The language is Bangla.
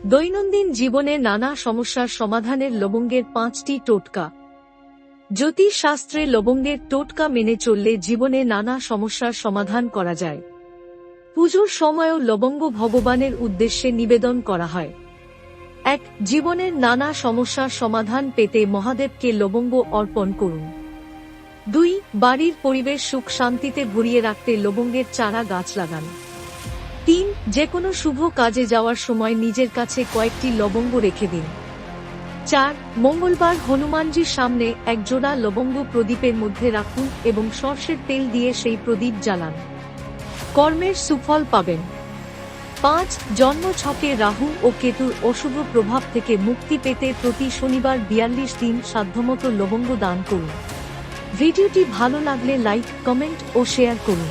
দৈনন্দিন জীবনে নানা সমস্যার সমাধানের লবঙ্গের 5টি টোটকা। জ্যোতিষ শাস্ত্রে লবঙ্গের টোটকা মেনে চললে জীবনে নানা সমস্যার সমাধান করা যায়। পুজোর সময়ও লবঙ্গ ভগবানের উদ্দেশ্যে নিবেদন করা হয়। 1. জীবনের নানা সমস্যার সমাধান পেতে মহাদেবকে লবঙ্গ অর্পণ করুন। 2. বাড়ির পরিবেশ সুখ শান্তিতে ভরিয়ে রাখতে লবঙ্গের চারা গাছ লাগান। 3. যেকোনো শুভ কাজে যাওয়ার সময় নিজের কাছে কয়েকটি লবঙ্গ রেখে দিন। 4. মঙ্গলবার হনুমানজির সামনে একজোড়া লবঙ্গ প্রদীপের মধ্যে রাখুন এবং সর্ষের তেল দিয়ে সেই প্রদীপ জ্বালান। কর্মের সুফল পাবেন। 5. জন্মছকে রাহু ও কেতুর অশুভ প্রভাব থেকে মুক্তি পেতে প্রতি শনিবার 42 দিন সাধ্যমতো লবঙ্গ দান করুন। ভিডিওটি ভালো লাগলে লাইক, কমেন্ট ও শেয়ার করুন।